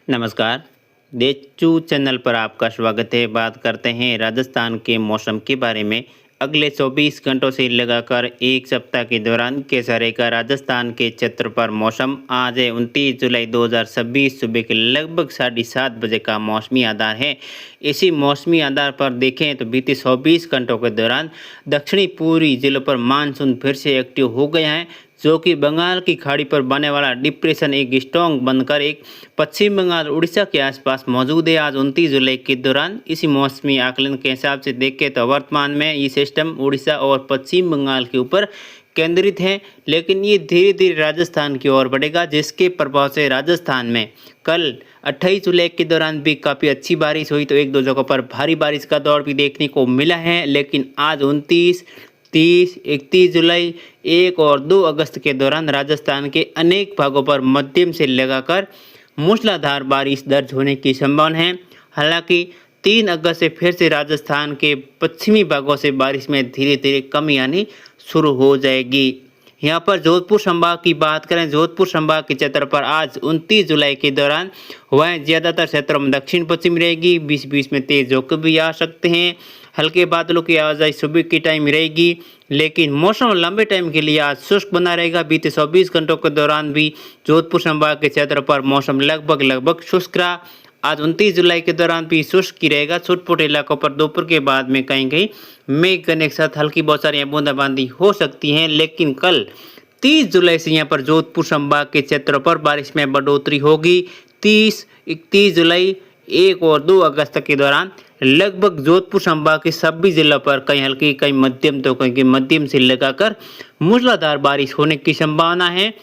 नमस्कार। देचू चैनल पर आपका स्वागत है। बात करते हैं राजस्थान के मौसम के बारे में। अगले 24 घंटों से लगाकर एक सप्ताह के दौरान कैसा रहेगा राजस्थान के क्षेत्र पर मौसम। आज है 29 जुलाई 2026 सुबह के लगभग 7:30 बजे का मौसमी आधार है। इसी मौसमी आधार पर देखें तो बीते 24 घंटों के दौरान दक्षिणी पूर्वी जिलों पर मानसून फिर से एक्टिव हो गया है, जो कि बंगाल की खाड़ी पर बनने वाला डिप्रेशन एक स्ट्रॉन्ग बनकर एक पश्चिम बंगाल उड़ीसा के आसपास मौजूद है। आज 29 जुलाई के दौरान इसी मौसमी आकलन के हिसाब से देखें तो वर्तमान में ये सिस्टम उड़ीसा और पश्चिम बंगाल के ऊपर केंद्रित है, लेकिन ये धीरे धीरे राजस्थान की ओर बढ़ेगा, जिसके प्रभाव से राजस्थान में कल 28 जुलाई के दौरान भी काफ़ी अच्छी बारिश हुई, तो एक दो जगहों पर भारी बारिश का दौर भी देखने को मिला है। लेकिन आज 29, 30, 31 जुलाई, 1 और 2 अगस्त के दौरान राजस्थान के अनेक भागों पर मध्यम से लगाकर मूसलाधार बारिश दर्ज होने की संभावना है। हालांकि 3 अगस्त से फिर से राजस्थान के पश्चिमी भागों से बारिश में धीरे धीरे कमी आनी शुरू हो जाएगी। यहाँ पर जोधपुर संभाग की बात करें, जोधपुर संभाग के क्षेत्र पर आज 29 जुलाई के दौरान हवाएं ज़्यादातर क्षेत्रों में दक्षिण पश्चिम रहेगी। बीच बीच में तेज झोंके भी आ सकते हैं। हल्के बादलों की आवाजाही सुबह की टाइम रहेगी, लेकिन मौसम लंबे टाइम के लिए आज शुष्क बना रहेगा। बीते 24 घंटों के दौरान भी जोधपुर संभाग के क्षेत्र पर मौसम लगभग शुष्क रहा। आज 29 जुलाई के दौरान भी शुष्क ही रहेगा। छोटे इलाकों पर दोपहर के बाद में कहीं कहीं मेघ करने के साथ हल्की बौछारें बूंदाबांदी हो सकती हैं। लेकिन कल 30 जुलाई से यहाँ पर जोधपुर संभाग के क्षेत्रों पर बारिश में बढ़ोतरी होगी। 30, 31 जुलाई, 1 और 2 अगस्त के दौरान लगभग जोधपुर संभाग के सभी जिलों पर कहीं हल्की कहीं मध्यम तो कहीं मध्यम से लगाकर मूसलाधार बारिश होने की संभावना है।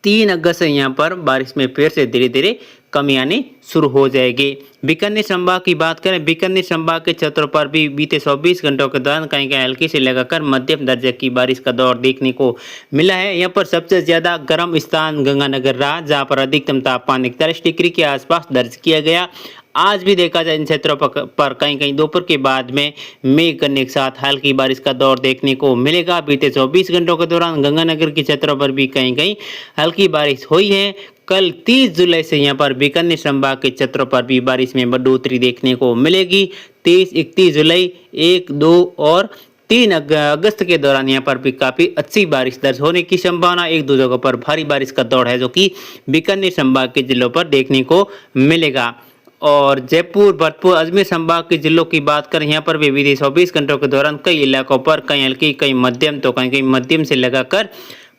3 अगस्त से यहाँ पर बारिश में फिर से धीरे धीरे कमी आनी शुरू हो जाएगी। बीकानेर संभाग की बात करें, बीकानेर संभाग के क्षेत्रों पर भी बीते 24 घंटों के दौरान कहीं कहीं हल्की से लगाकर मध्यम दर्जे की बारिश का दौर देखने को मिला है। यहाँ पर सबसे ज्यादा गर्म स्थान गंगानगर रहा, जहाँ पर अधिकतम तापमान 41 डिग्री के आसपास दर्ज किया गया। आज भी देखा जाए इन क्षेत्रों पर कहीं कहीं दोपहर के बाद में मेघ करने के साथ हल्की बारिश का दौर देखने को मिलेगा। बीते 24 घंटों के दौरान गंगानगर के क्षेत्रों पर भी कहीं कहीं हल्की बारिश हुई है। कल 30 जुलाई से यहाँ पर बीकानेर संभाग के क्षेत्रों पर भी बारिश में बढ़ोतरी देखने को मिलेगी। 30, 31 जुलाई, 1, 2 और 3 अगस्त के दौरान यहाँ पर भी काफ़ी अच्छी बारिश दर्ज होने की संभावना। एक दो जगहों पर भारी बारिश का दौर है, जो कि बीकानेर संभाग के जिलों पर देखने को मिलेगा। और जयपुर, भरतपुर, अजमेर संभाग के जिलों की बात करें, यहाँ पर भी बीते 24 घंटों के दौरान कई इलाकों पर कहीं हल्की कहीं मध्यम तो कहीं कहीं मध्यम से लगाकर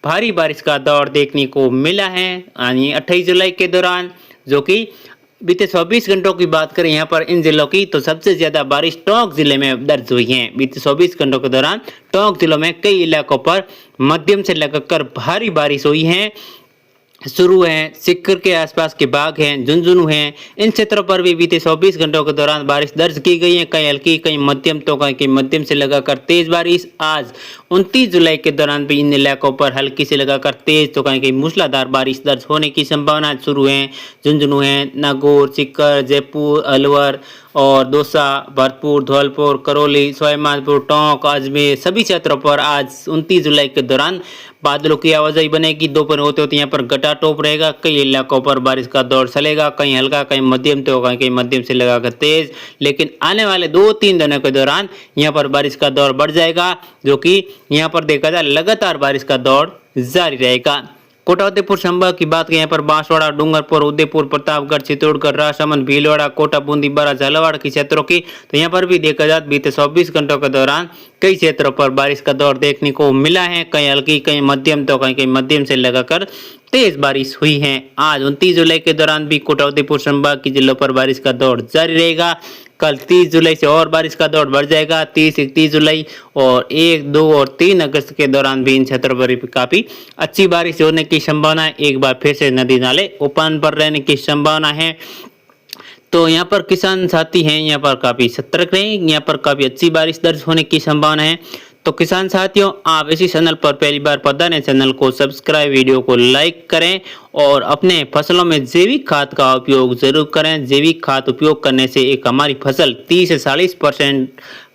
भारी बारिश का दौर देखने को मिला है। यानी 28 जुलाई के दौरान, जो कि बीते 24 घंटों की बात करें यहाँ पर इन जिलों की, तो सबसे ज़्यादा बारिश टोंक जिले में दर्ज हुई है। बीते 24 घंटों के दौरान टोंक जिलों में कई इलाकों पर मध्यम से लगाकर भारी बारिश हुई है। शुरू हैं, सिक्कर के आसपास के बाग हैं, झुंझुनू हैं, इन क्षेत्रों पर भी बीते 24 घंटों के दौरान बारिश दर्ज की गई है। कहीं हल्की कहीं मध्यम तो कहीं मध्यम से लगाकर तेज बारिश। आज 29 जुलाई के दौरान भी इन इलाकों पर हल्की से लगाकर तेज तो कहीं मूसलाधार बारिश दर्ज होने की संभावना शुरू है। झुंझुनू हैं, नागौर, सीकर, जयपुर, अलवर और दौसा, भरतपुर, धौलपुर, करौली, सवाईमाधोपुर, टोंक, अजमेर सभी क्षेत्रों पर आज 29 जुलाई के दौरान बादलों की आवाजाही बनेगी। दोपहर होते होते यहाँ पर घटा टोप रहेगा। कई इलाकों पर बारिश का दौर चलेगा, कहीं हल्का कहीं मध्यम तो कहीं मध्यम से लगाकर तेज। लेकिन आने वाले 2-3 दिनों के दौरान यहाँ पर बारिश का दौर बढ़ जाएगा, जो कि यहाँ पर देखा जाए लगातार बारिश का दौर जारी रहेगा। कोटा उदयपुर संभाग की बात करें, यहाँ पर बांसवाड़ा, डूंगरपुर, उदयपुर, प्रतापगढ़, चित्तौड़गढ़, राजसमंद, भीलवाड़ा, कोटा, बूंदी, बारा, झालावाड़ के क्षेत्रों की, तो यहाँ पर भी देखा जाए बीते 24 घंटों के दौरान कई क्षेत्रों पर बारिश का दौर देखने को मिला है। कहीं हल्की कहीं मध्यम तो कहीं मध्यम से लगाकर तेज बारिश हुई है। आज 29 जुलाई के दौरान भी कोटा उदयपुर संभाग के जिलों पर बारिश का दौर जारी रहेगा। कल 30 जुलाई से और बारिश का दौर बढ़ जाएगा। 30, 31 जुलाई और 1, 2 और 3 अगस्त के दौरान भी इन क्षेत्रों पर काफ़ी अच्छी बारिश होने की संभावना है। एक बार फिर से नदी नाले उफान पर रहने की संभावना है। तो यहाँ पर किसान साथी हैं, यहाँ पर काफ़ी सतर्क रहें, यहाँ पर काफ़ी अच्छी बारिश दर्ज होने की संभावना है। तो किसान साथियों, आप इसी चैनल पर पहली बार पधारे, चैनल को सब्सक्राइब, वीडियो को लाइक करें और अपने फसलों में जैविक खाद का उपयोग जरूर करें। जैविक खाद उपयोग करने से एक हमारी फसल 30 से 40%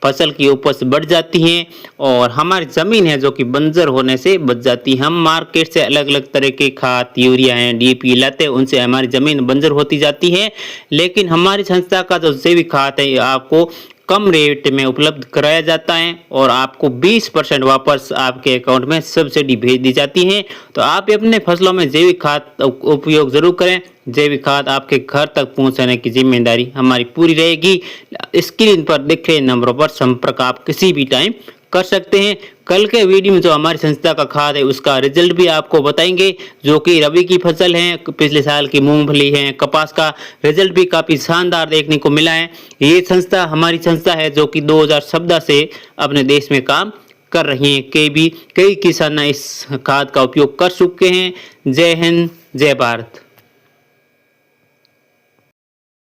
फसल की उपज बढ़ जाती है और हमारी ज़मीन है जो कि बंजर होने से बच जाती है। हम मार्केट से अलग अलग तरह के खाद, यूरिया है, डीपी लाते हैं, उनसे हमारी ज़मीन बंजर होती जाती है। लेकिन हमारी संस्था का जो जैविक खाद है आपको कम रेट में उपलब्ध कराया जाता है और आपको 20% वापस आपके अकाउंट में सब्सिडी भेज दी जाती है। तो आप अपने फसलों में जैविक खाद उपयोग जरूर करें। जैविक खाद आपके घर तक पहुंचाने की जिम्मेदारी हमारी पूरी रहेगी। स्क्रीन पर दिख रहे नंबरों पर संपर्क आप किसी भी टाइम कर सकते हैं। कल के वीडियो में जो हमारी संस्था का खाद है उसका रिजल्ट भी आपको बताएंगे, जो कि रबी की फसल है, पिछले साल की मूंगफली है, कपास का रिजल्ट भी काफ़ी शानदार देखने को मिला है। ये संस्था हमारी संस्था है जो कि 2014 से अपने देश में काम कर रही है। कई किसान इस खाद का उपयोग कर चुके हैं। जय हिंद, जय भारत।